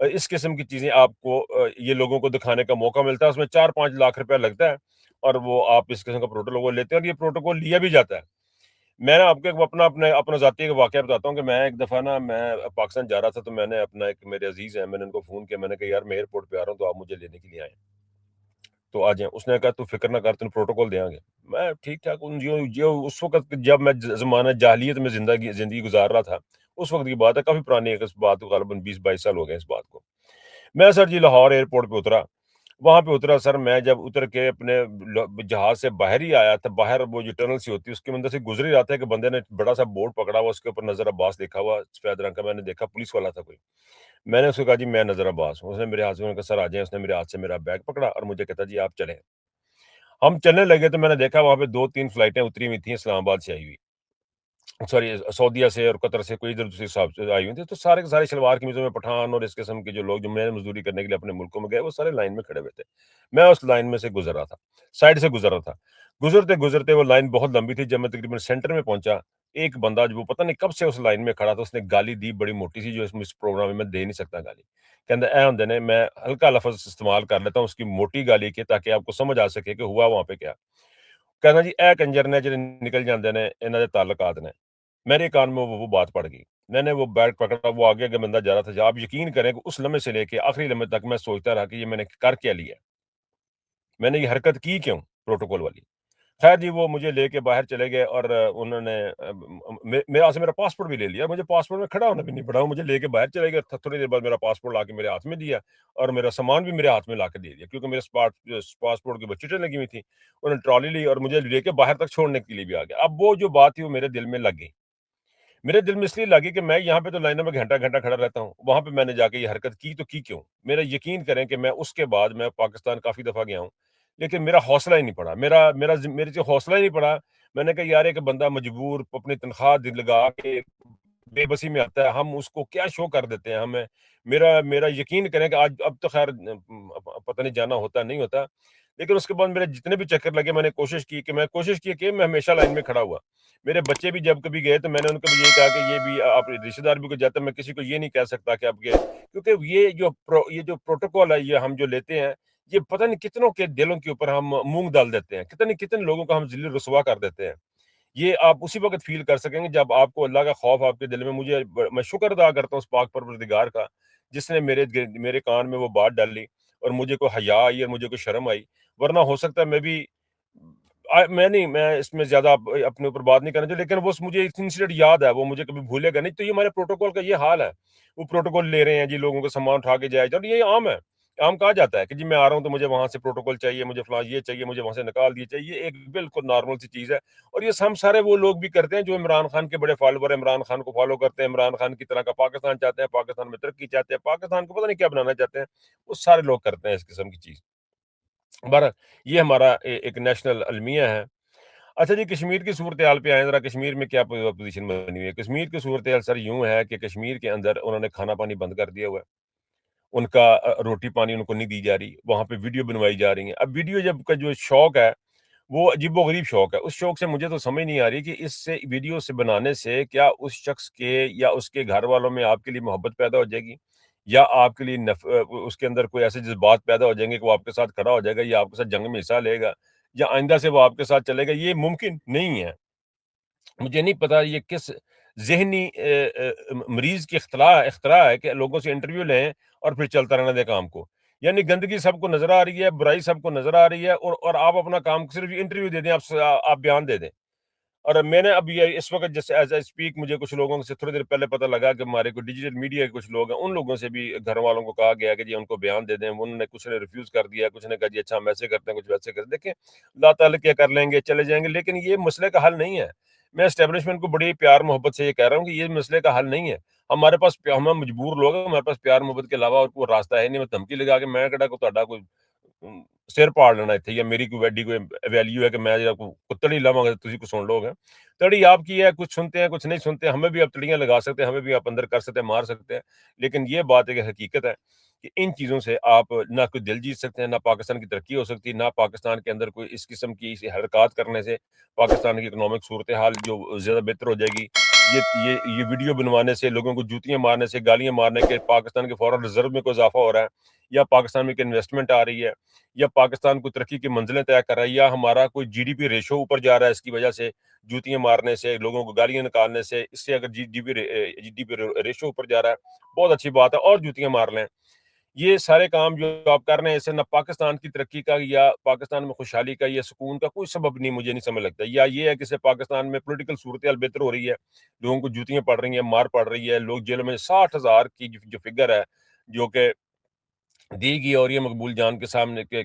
اس قسم کی چیزیں آپ کو یہ لوگوں کو دکھانے کا موقع ملتا ہے، اس میں 4-5 لاکھ روپیہ لگتا ہے اور وہ آپ اس قسم کا پروٹوکول لیتے ہیں اور یہ پروٹوکول لیا بھی جاتا ہے۔ میں نا آپ کو اپنا ذاتی ایک واقعہ بتاتا ہوں کہ میں ایک دفعہ نا میں پاکستان جا رہا تھا، تو میں نے اپنا ایک میرے عزیز ہیں، میں نے ان کو فون کیا، میں نے کہا یار میں ایئرپورٹ پہ آ رہا ہوں تو آپ مجھے لینے کے لیے آئیں، تو آ جائیں۔ اس نے کہا تو فکر نہ کر، تمہیں پروٹوکول دیں گے۔ میں ٹھیک ٹھاک جو اس وقت جب میں زمانہ جاہلیت میں زندگی گزار رہا تھا، اس وقت کی بات ہے، کافی پرانی ہے، اس بات کو غالباً 20-22 سال ہو گئے اس بات کو۔ میں سر جی لاہور ایئرپورٹ پہ اترا، وہاں پہ اترا سر، میں جب اتر کے اپنے جہاز سے باہر ہی آیا تھا، باہر وہ جو ٹنل سی ہوتی ہے اس کے اندر سے گزر ہی رہا تھا کہ بندے نے بڑا سا بورڈ پکڑا ہوا، اس کے اوپر نظر عباس لکھا ہوا سفید رنگ کا، میں نے دیکھا پولیس والا تھا کوئی۔ میں نے اس کو کہا جی میں نظر عباس ہوں، اس نے میرے ہاتھ سے کہا سر آ جائیں، اس نے میرے ہاتھ سے میرا بیگ پکڑا اور مجھے کہتا جی آپ چلیں۔ ہم چلنے لگے تو میں نے دیکھا وہاں پہ 2-3 فلائٹیں اتری ہوئی تھیں اسلام آباد سے آئی ہوئی، سوری سعودیہ سے اور قطر سے، کوئی ادھر دوسری صاحب سے آئی ہوئی تھی، تو سارے کے سارے شلوار قمیضوں میں پٹھان اور اس قسم کے جو لوگ جو محنت مزدوری کرنے کے لیے اپنے ملکوں میں گئے، وہ سارے لائن میں کھڑے ہوئے تھے۔ میں اس لائن میں سے گزر رہا تھا، سائڈ سے گزر رہا تھا، گزرتے گزرتے وہ لائن بہت لمبی تھی، جب میں تقریباً سینٹر میں پہنچا، ایک بندہ جو پتہ نہیں کب سے اس لائن میں کھڑا تھا، اس نے گالی دی بڑی موٹی سی، جو اس پروگرام میں دے نہیں سکتا گالی، کہتا اے ہوندے نے، میں ہلکا لفظ استعمال کر لیتا ہوں اس کی موٹی گالی کے، تاکہ آپ کو سمجھ آ سکے کہ ہوا وہاں پہ کیا۔ کہنا جی اے کنجر نے جڑے نکل جاندے نے، انہاں دے تعلقات نے۔ میرے کان میں وہ بات پڑ گئی، میں نے وہ بیگ پکڑا، وہ آگے آگے بندہ جا رہا تھا، آپ یقین کریں کہ اس لمحے سے لے کے آخری لمحے تک میں سوچتا رہا کہ یہ میں نے کر کیا لیا، میں نے یہ حرکت کی کیوں، پروٹوکول والی۔ خیر جی وہ مجھے لے کے باہر چلے گئے اور انہوں نے میرا سے میرا پاسپورٹ بھی لے لیا، مجھے پاسپورٹ میں کھڑا ہونا بھی نہیں پڑا، وہ مجھے لے کے باہر چلے گئے، تھوڑی دیر بعد میرا پاسپورٹ لا کے میرے ہاتھ میں دیا اور میرا سامان بھی میرے ہاتھ میں لا کے دے دیا، کیونکہ میرے پاسپورٹ کی بچیٹیں لگی ہوئی تھی، انہوں نے ٹرالی لی اور مجھے لے کے باہر تک چھوڑنے کے لیے بھی آ گیا۔ اب وہ جو بات تھی وہ میرے دل میں لگ گئی، میرے دل میں اس لیے لگی کہ میں یہاں پہ تو لائنوں میں گھنٹہ گھنٹہ کھڑا رہتا ہوں، وہاں پہ میں نے جا کے یہ حرکت کی تو کی کیوں؟ میرا یقین کریں کہ میں اس کے بعد میں پاکستان کافی دفعہ گیا ہوں، لیکن میرا حوصلہ ہی نہیں پڑا، میرے سے حوصلہ ہی نہیں پڑا۔ میں نے کہا یار ایک بندہ مجبور اپنی تنخواہ لگا کے بے بسی میں آتا ہے، ہم اس کو کیا شو کر دیتے ہیں ہمیں۔ میرا یقین کریں کہ آج اب تو خیر پتہ نہیں جانا ہوتا نہیں ہوتا، لیکن اس کے بعد میرے جتنے بھی چکر لگے میں نے کوشش کی کہ میں ہمیشہ لائن میں کھڑا ہوا۔ میرے بچے بھی جب کبھی گئے تو میں نے ان کو بھی یہی کہا کہ یہ بھی آپ رشتہ دار بھی کو جاتا ہے، میں کسی کو یہ نہیں کہہ سکتا کہ آپ کے، کیونکہ یہ جو پروٹوکول ہے یہ ہم جو لیتے ہیں، یہ پتہ نہیں کتنوں کے دلوں کے اوپر ہم مونگ ڈال دیتے ہیں، کتنے لوگوں کو ہم ذلیل رسوا کر دیتے ہیں۔ یہ آپ اسی وقت فیل کر سکیں گے جب آپ کو اللہ کا خوف آپ کے دل میں، میں شکر ادا کرتا ہوں اس پاک پروردگار کا جس نے میرے کان میں وہ بات ڈالی اور مجھے کوئی حیا آئی اور مجھے کوئی شرم آئی، ورنہ ہو سکتا ہے میں اس میں زیادہ اپنے اوپر بات نہیں کرنا چاہتا، لیکن وہ مجھے انسیڈنٹ یاد ہے، وہ مجھے کبھی بھولے گا نہیں۔ تو یہ ہمارے پروٹوکول کا یہ حال ہے، وہ پروٹوکول لے رہے ہیں جی، لوگوں کو سامان اٹھا کے جائے جا، یہ عام ہے، عام کہا جاتا ہے کہ جی میں آ رہا ہوں تو مجھے وہاں سے پروٹوکول چاہیے، مجھے فلاں یہ چاہیے، مجھے وہاں سے نکال دیے چاہیے، یہ ایک بالکل نارمل سی چیز ہے۔ اور یہ ہم سارے وہ لوگ بھی کرتے ہیں جو عمران خان کے بڑے فالوور ہیں، عمران خان کو فالو کرتے ہیں، عمران خان کی طرح کا پاکستان چاہتے ہیں، پاکستان میں ترقی چاہتے ہیں، پاکستان کو پتہ نہیں کیا بنانا چاہتے ہیں، وہ سارے لوگ کرتے ہیں اس قسم کی چیز۔ بہرحال یہ ہمارا ایک نیشنل المیہ ہے۔ اچھا جی کشمیر کی صورتحال پہ آئیں ذرا، کشمیر میں کیا پوزیشن بنی ہوئی ہے؟ کشمیر کی صورتحال سر یوں ہے کہ کشمیر کے اندر انہوں نے کھانا پانی بند کر دیا ہوا ہے، ان کا روٹی پانی ان کو نہیں دی جا رہی، وہاں پہ ویڈیو بنوائی جا رہی ہیں۔ اب ویڈیو جب کا جو شوق ہے وہ عجیب و غریب شوق ہے، اس شوق سے مجھے تو سمجھ نہیں آ رہی کہ اس سے ویڈیو سے بنانے سے کیا اس شخص کے یا اس کے گھر والوں میں آپ کے لیے محبت پیدا ہو جائے گی، یا آپ کے لیے اس کے اندر کوئی ایسے جذبات پیدا ہو جائیں گے کہ وہ آپ کے ساتھ کھڑا ہو جائے گا یا آپ کے ساتھ جنگ میں حصہ لے گا یا آئندہ سے وہ آپ کے ساتھ چلے گا۔ یہ ممکن نہیں ہے، مجھے نہیں پتا یہ کس ذہنی مریض کی اختراع ہے کہ لوگوں سے انٹرویو لیں اور پھر چلتا رہنا دے کام کو، یعنی گندگی سب کو نظر آ رہی ہے، برائی سب کو نظر آ رہی ہے، اور آپ اپنا کام صرف انٹرویو دے دیں، آپ بیان دے دیں۔ اور میں نے اب یہ اس وقت جیسے ایز اے اسپیک مجھے کچھ لوگوں سے تھوڑی دیر پہلے پتہ لگا کہ ہمارے کو ڈیجیٹل میڈیا کے کچھ لوگ ہیں، ان لوگوں سے بھی گھر والوں کو کہا گیا کہ جی ان کو بیان دے دیں، انہوں نے کچھ نے ریفیوز کر دیا، کچھ نے کہا جی اچھا ہم ایسے کرتے ہیں، کچھ ویسے کرتے ہیں۔ دیکھیں اللہ تعالیٰ کیا کر لیں گے، چلے جائیں گے، لیکن یہ مسئلے کا حل نہیں ہے۔ میں اسٹیبلشمنٹ کو بڑی پیار محبت سے یہ کہہ رہا ہوں کہ یہ مسئلے کا حل نہیں ہے۔ ہمارے پاس ہم مجبور لوگ ہیں، ہمارے پاس پیار محبت کے علاوہ اور کوئی راستہ ہے نہیں۔ میں دھمکی لگا کے میں کہڑا کو تہاڈا کوئی سر پاڑ لینا اتنے، یا میری کوئی ویڈی کوئی ویلیو ہے کہ میں کتڑی لاواں گا تسی کو سن لو گے، تڑی آپ کی ہے، کچھ سنتے ہیں کچھ نہیں سنتے، ہمیں بھی آپ تڑیاں لگا سکتے ہیں، ہمیں بھی آپ اندر کر سکتے ہیں، مار سکتے ہیں، لیکن یہ بات ایک حقیقت ہے کہ ان چیزوں سے آپ نہ کوئی دل جیت سکتے ہیں، نہ پاکستان کی ترقی ہو سکتی، نہ پاکستان کے اندر کوئی اس قسم کی حرکات کرنے سے پاکستان کی اکنامک صورتحال جو زیادہ بہتر ہو جائے گی، یہ ویڈیو بنوانے سے، لوگوں کو جوتیاں مارنے سے، گالیاں مارنے کے پاکستان کے فورن ریزرو میں کوئی اضافہ ہو رہا ہے، یا پاکستان میں کوئی انویسٹمنٹ آ رہی ہے، یا پاکستان کو ترقی کی منزلیں طے کر رہا ہے، یا ہمارا کوئی جی ڈی پی ریشو اوپر جا رہا ہے اس کی وجہ سے، جوتیاں مارنے سے، لوگوں کو گالیاں نکالنے سے، اس سے اگر جی ڈی پی ریشو اوپر جا رہا ہے بہت اچھی بات ہے، اور جوتیاں مار لیں۔ یہ سارے کام جو آپ کر رہے ہیں، اس سے نہ پاکستان کی ترقی کا یا پاکستان میں خوشحالی کا یا سکون کا کوئی سبب نہیں، مجھے نہیں سمجھ لگتا۔ یا یہ ہے کہ پاکستان میں پولیٹیکل صورتحال بہتر ہو رہی ہے، لوگوں کو جوتیاں پڑ رہی ہیں، مار پڑ رہی ہے، لوگ جیلوں میں 60,000 کی جو فگر ہے جو کہ دی گئی، اور یہ مقبول جان کے سامنے کے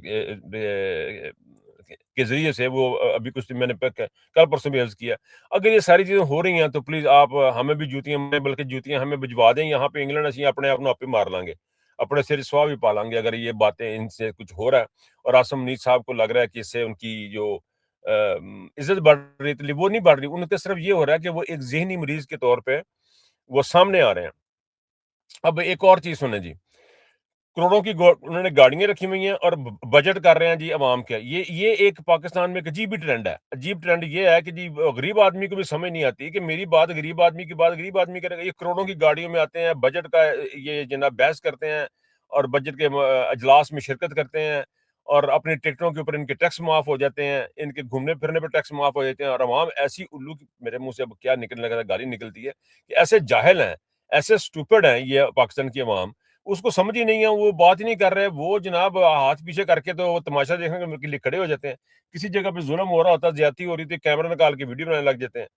ذریعے سے وہ ابھی کچھ میں نے کل پرسوں بھی عرض کیا، اگر یہ ساری چیزیں ہو رہی ہیں تو پلیز آپ ہمیں بھی جوتیاں، بلکہ جوتیاں ہمیں بھجوا دیں یہاں پہ انگلینڈ، اسی اپنے آپ آپ ہی مار لیں گے، اپنے سر سوا بھی پالیں گے اگر یہ باتیں ان سے کچھ ہو رہا ہے۔ اور آصم منیر صاحب کو لگ رہا ہے کہ اس سے ان کی جو عزت بڑھ رہی تھی وہ نہیں بڑھ رہی، ان کے صرف یہ ہو رہا ہے کہ وہ ایک ذہنی مریض کے طور پہ وہ سامنے آ رہے ہیں۔ اب ایک اور چیز سنیں جی، کروڑوں کی انہوں نے گاڑیاں رکھی ہوئی ہیں اور بجٹ کر رہے ہیں جی عوام کے، یہ ایک پاکستان میں ایک عجیب ہی ٹرینڈ ہے۔ عجیب ٹرینڈ یہ ہے کہ جی غریب آدمی کو بھی سمجھ نہیں آتی کہ میری بات غریب آدمی کی بات غریب آدمی کرے گا۔ یہ کروڑوں کی گاڑیوں میں آتے ہیں، بجٹ کا یہ جناب بحث کرتے ہیں، اور بجٹ کے اجلاس میں شرکت کرتے ہیں، اور اپنی ٹکٹوں کے اوپر ان کے ٹیکس معاف ہو جاتے ہیں، ان کے گھومنے پھرنے پہ ٹیکس معاف ہو جاتے ہیں، اور عوام ایسی الو کی، میرے منہ سے اب کیا نکلنے لگا، گالی نکلتی ہے کہ ایسے جاہل ہیں، ایسے سٹوپڈ ہیں یہ پاکستان کی عوام، اس کو سمجھ ہی نہیں ہے، وہ بات ہی نہیں کر رہے، وہ جناب ہاتھ پیچھے کر کے تو وہ تماشا دیکھنے کے لیے کھڑے ہو جاتے ہیں۔ کسی جگہ پہ ظلم ہو رہا ہوتا ہے، زیادتی ہو رہی تھی، کیمرہ نکال کے ویڈیو بنانے لگ جاتے ہیں۔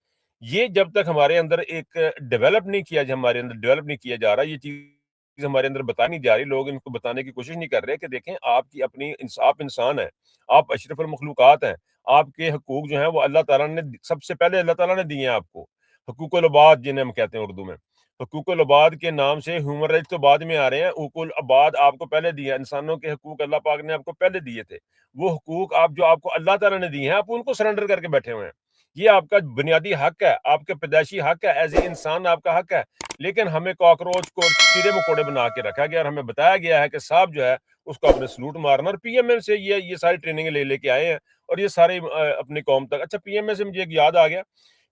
یہ جب تک ہمارے اندر ایک ڈیولپ نہیں کیا، ہمارے اندر ڈیولپ نہیں کیا جا رہا، یہ چیز ہمارے اندر بتانی نہیں جا رہی، لوگ ان کو بتانے کی کوشش نہیں کر رہے کہ دیکھیں آپ کی اپنی آپ انسان ہیں، آپ اشرف المخلوقات ہیں، آپ کے حقوق جو ہیں وہ اللہ تعالیٰ نے سب سے پہلے اللہ تعالیٰ نے دیے ہیں آپ کو، حقوق العباد جنہیں ہم کہتے ہیں اردو میں۔ حقوق العباد کے نام سے ہیومن رائٹس تو بعد میں آ رہے ہیں، حقوق العباد آپ کو پہلے دیا، انسانوں کے حقوق اللہ پاک نے آپ کو پہلے دیے تھے۔ وہ حقوق جو آپ کو اللہ تعالیٰ نے دیے ہیں، آپ ان کو سرنڈر کر کے بیٹھے ہوئے ہیں۔ یہ آپ کا بنیادی حق ہے، آپ کے پیدائشی حق ہے، ایز اے انسان آپ کا حق ہے، لیکن ہمیں کاکروچ کو کیڑے مکوڑے بنا کے رکھا گیا، اور ہمیں بتایا گیا ہے کہ صاحب جو ہے اس کو اپنے سلوٹ مارنا، اور پی ایم اے سے یہ ساری ٹریننگ لے کے آئے ہیں، اور یہ سارے اپنی قوم تک۔ اچھا، پی ایم اے سے مجھے ایک یاد آ گیا،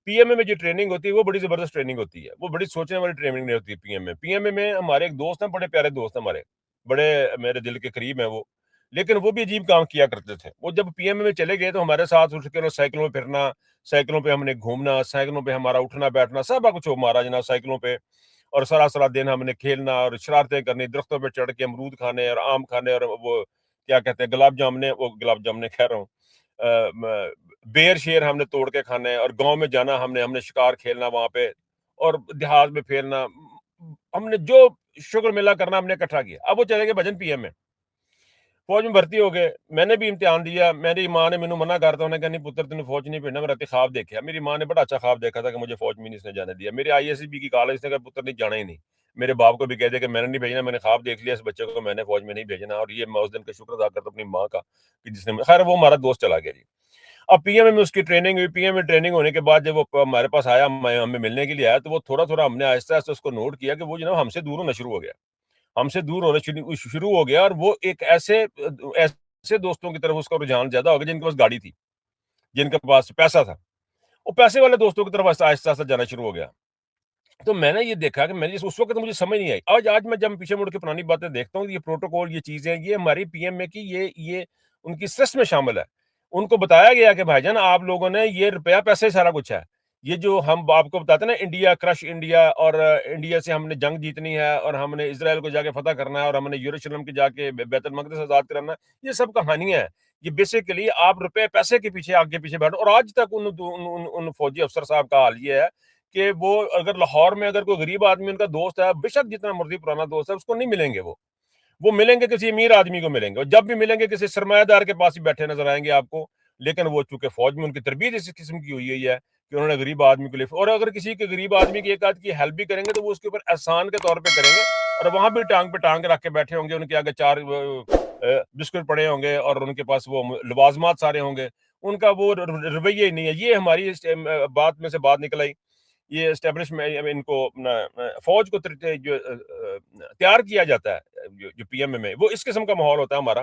پی ایم اے میں جو ٹریننگ ہوتی ہے وہ بڑی زبردست ٹریننگ ہوتی ہے، وہ بڑی سوچنے والی ٹریننگ نہیں ہوتی ہے۔ پی ایم اے میں ہمارے ایک دوست ہیں، بڑے پیارے دوست ہیں ہمارے، بڑے میرے دل کے قریب ہیں وہ، لیکن وہ بھی عجیب کام کیا کرتے تھے۔ وہ جب پی ایم اے میں چلے گئے تو ہمارے ساتھ اٹھ کے سائیکلوں پہ پھرنا، سائیکلوں پہ ہم نے گھومنا، سائیکلوں پہ ہمارا اٹھنا بیٹھنا سب کچھ ہمارا جناب سائیکلوں پہ، اور سارا دن ہم نے کھیلنا اور شرارتیں کرنی، درختوں پہ چڑھ کے امرود کھانے اور آم کھانے، اور وہ کیا کہتے ہیں گلاب جامنے کہہ رہا ہوں، بیر شیر ہم نے توڑ کے کھانے، اور گاؤں میں جانا ہم نے شکار کھیلنا وہاں پہ، اور دیہات میں پھیرنا، ہم نے جو شکر ملا کرنا ہم نے اکٹھا کیا۔ اب وہ چلے گئے بھجن پی ایم میں، فوج میں بھرتی ہو گئے، میں نے بھی امتحان دیا، میری ماں نے مینوں منع کرتا، انہوں نے کہا نہیں پتر تین فوج نہیں بھیجنا، میں رات خواب دیکھا، میری ماں نے بڑا اچھا خواب دیکھا تھا کہ مجھے فوج میں نہیں اس نے جانے دیا، میرے آئی ایس بی کی کال ہے، اس نے کہا پتر نہیں جانا ہی نہیں، میرے باپ کو بھی کہہ دیا کہ میں نے نہیں بھیجنا، میں نے خواب دیکھ لیا اس بچے کو، میں نے فوج میں نہیں بھیجنا، اور یہ میں اس دن کا شکر ادا کرتا اپنی ماں کا کہ جس نے، خیر وہ ہمارا دوست چلا گیا جی۔ اب پی ایم اے میں اس کی ٹریننگ ہوئی، پی ایم اے ٹریننگ ہونے کے بعد جب وہ ہمارے پاس آیا، ہمیں ملنے کے لیے آیا، تو وہ تھوڑا ہم نے آہستہ آہستہ اس کو نوٹ کیا کہ وہ جناب ہم سے دور ہونا شروع ہو گیا، ہم سے دور ہونا شروع ہو گیا، اور وہ ایک ایسے دوستوں کی طرف اس کا رجحان زیادہ ہو گیا جن کے پاس گاڑی تھی، جن کے پاس پیسہ تھا، وہ پیسے والے دوستوں کی طرف آہستہ آہستہ جانا شروع ہو گیا۔ تو میں نے یہ دیکھا کہ اس وقت مجھے سمجھ نہیں آئی، آج میں جب پیچھے مڑ کے پرانی باتیں دیکھتا ہوں، یہ پروٹوکول، یہ چیزیں، یہ ہماری پی ایم اے کی یہ ان کی سسٹ میں شامل ہے۔ ان کو بتایا گیا کہ بھائی جان آپ لوگوں نے یہ روپیہ پیسے سارا کچھ ہے، یہ جو ہم آپ کو بتاتے ہیں نا انڈیا کرش انڈیا، اور انڈیا سے ہم نے جنگ جیتنی ہے، اور ہم نے اسرائیل کو جا کے فتح کرنا ہے، اور ہم نے یروشلم کے جا کے بیت المقدس آزاد کرنا ہے، یہ سب کہانیاں ہیں۔ یہ بیسیکلی آپ روپے پیسے کے پیچھے آگے پیچھے بیٹھو، اور آج تک ان فوجی افسر صاحب کا حال یہ ہے کہ وہ اگر لاہور میں اگر کوئی غریب آدمی ان کا دوست ہے، بے شک جتنا مرضی پرانا دوست ہے، اس کو نہیں ملیں گے، وہ ملیں گے کسی امیر آدمی کو ملیں گے، اور جب بھی ملیں گے کسی سرمایہ دار کے پاس ہی بیٹھے نظر آئیں گے آپ کو۔ لیکن وہ چونکہ فوج میں ان کی تربیت اس قسم کی ہوئی ہے کہ انہوں نے غریب آدمی کو لے، اور اگر کسی کے غریب آدمی کی ایک آدھ کی ہیلپ بھی کریں گے تو وہ اس کے اوپر احسان کے طور پہ کریں گے، اور وہاں بھی ٹانگ پہ ٹانگ رکھ کے بیٹھے ہوں گے، ان کے آگے 4 بسکٹ پڑے ہوں گے، اور ان کے پاس وہ لوازمات سارے ہوں گے، ان کا وہ رویہ ہی نہیں ہے۔ یہ ہماری بات میں سے بات نکل آئی، یہ اسٹیبلشمنٹ ان کو فوج کو جو تیار کیا جاتا ہے جو پی ایم اے میں، وہ اس قسم کا ماحول ہوتا ہے ہمارا۔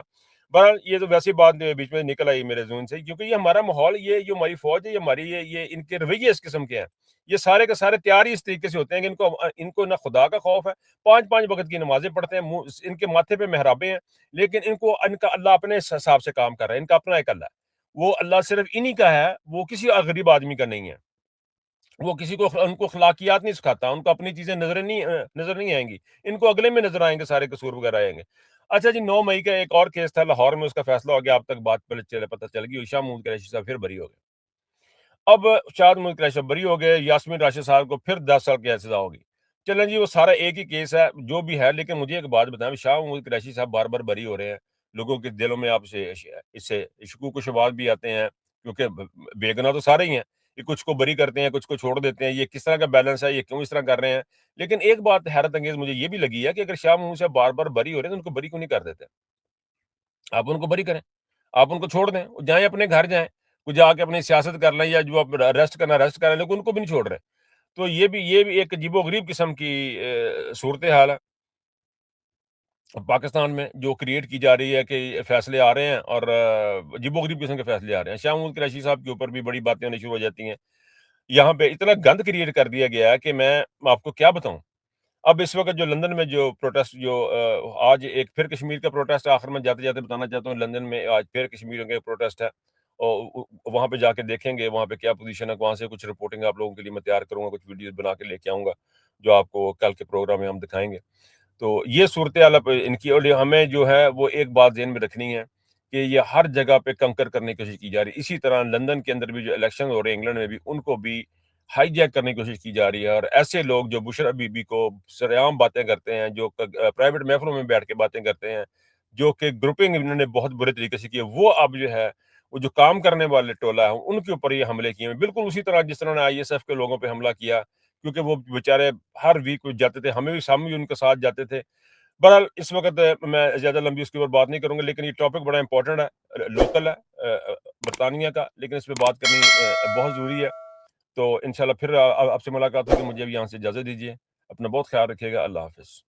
بہرحال یہ تو ویسی بات بیچ میں نکل آئی میرے ذہن سے، کیونکہ یہ ہمارا ماحول، یہ جو ہماری فوج ہے، یہ ہماری یہ ان کے رویے اس قسم کے ہیں، یہ سارے کے سارے تیار ہی اس طریقے سے ہوتے ہیں کہ ان کو نہ خدا کا خوف ہے، 5 5 وقت کی نمازیں پڑھتے ہیں، ان کے ماتھے پہ محرابیں ہیں، لیکن ان کا اللہ اپنے حساب سے کام کر رہا ہے، ان کا اپنا ایک اللہ ہے، وہ اللہ صرف انہی کا ہے، وہ کسی غریب آدمی کا نہیں ہے، وہ کسی کو ان کو اخلاقیات نہیں سکھاتا، ان کو اپنی چیزیں نظر نہیں آئیں گی، ان کو اگلے میں نظر آئیں گے سارے قصور وغیرہ آئیں گے۔ اچھا جی، 9 مئی کا ایک اور کیس تھا لاہور میں، اس کا فیصلہ ہو گیا، اب تک بات پتہ چل گئی، شاہ محمود قریشی صاحب پھر بری ہو گئے۔ اب شاہ محمود قریشی صاحب بری ہو گئے، یاسمین راشد صاحب کو پھر 10 سال کی سزا ہوگی۔ چلیں جی، وہ سارا ایک ہی کیس ہے جو بھی ہے، لیکن مجھے ایک بات بتائیں، شاہ محمود قریشی صاحب بار بار بری ہو رہے ہیں، لوگوں کے دلوں میں آپ سے اس سے شکوک و شبہات بھی آتے ہیں، کیونکہ بے گناہ تو سارے ہی ہیں، یہ کچھ کو بری کرتے ہیں، کچھ کو چھوڑ دیتے ہیں، یہ کس طرح کا بیلنس ہے، یہ کیوں اس طرح کر رہے ہیں؟ لیکن ایک بات حیرت انگیز مجھے یہ بھی لگی ہے کہ اگر شاہ محمود صاحب بار بار بری ہو رہے ہیں تو ان کو بری کیوں نہیں کر دیتے؟ آپ ان کو بری کریں، آپ ان کو چھوڑ دیں، جائیں اپنے گھر جائیں، وہ جا کے اپنی سیاست کر لیں، یا جو آپ ریسٹ کرنا ریسٹ کریں، لیکن ان کو بھی نہیں چھوڑ رہے۔ تو یہ بھی ایک عجیب و غریب قسم کی صورتحال ہے پاکستان میں، جو کریٹ کی جا رہی ہے کہ فیصلے آ رہے ہیں اور عجیب و غریب قسم کے فیصلے آ رہے ہیں۔ شاہ محمود قریشی صاحب کے اوپر بھی بڑی باتیں ہونی شروع ہو جاتی ہیں، یہاں پہ اتنا گند کریٹ کر دیا گیا ہے کہ میں آپ کو کیا بتاؤں۔ اب اس وقت جو لندن میں جو پروٹیسٹ، جو آج ایک پھر کشمیر کا پروٹیسٹ، آخر میں جاتے جاتے بتانا چاہتا ہوں، لندن میں آج پھر کشمیر کا پروٹیسٹ ہے، اور وہاں پہ جا کے دیکھیں گے وہاں پہ کیا پوزیشن ہے، وہاں سے کچھ رپورٹنگ آپ لوگوں کے لیے میں تیار کروں گا، کچھ ویڈیوز بنا کے لے کے آؤں گا جو آپ کو کل کے پروگرام میں ہم دکھائیں گے۔ تو یہ صورتحال اب ان کی، اور ہمیں جو ہے وہ ایک بات ذہن میں رکھنی ہے کہ یہ ہر جگہ پہ کنکر کرنے کی کوشش کی جا رہی ہے۔ اسی طرح لندن کے اندر بھی جو الیکشن ہو رہے ہیں، انگلینڈ میں بھی، ان کو بھی ہائی جیک کرنے کی کوشش کی جا رہی ہے، اور ایسے لوگ جو بشرا بی بی کو سرعام باتیں کرتے ہیں، جو پرائیویٹ محفلوں میں بیٹھ کے باتیں کرتے ہیں، جو کہ گروپنگ انہوں نے بہت برے طریقے سے کی ہے، وہ اب جو ہے وہ جو کام کرنے والے ٹولہ ہے ان کے اوپر یہ حملے کیے ہیں، بالکل اسی طرح جس طرح نے آئی ایس ایف کے لوگوں پہ حملہ کیا، کیونکہ وہ بیچارے ہر ویک جاتے تھے، ہم بھی ان کے ساتھ جاتے تھے۔ بہرحال اس وقت میں زیادہ لمبی اس کے اوپر بات نہیں کروں گا، لیکن یہ ٹاپک بڑا امپورٹنٹ ہے، لوکل ہے، برطانیہ کا، لیکن اس پہ بات کرنی بہت ضروری ہے۔ تو انشاءاللہ پھر آپ سے ملاقات ہوگی، مجھے اب یہاں سے اجازت دیجیے، اپنا بہت خیال رکھیے گا، اللہ حافظ۔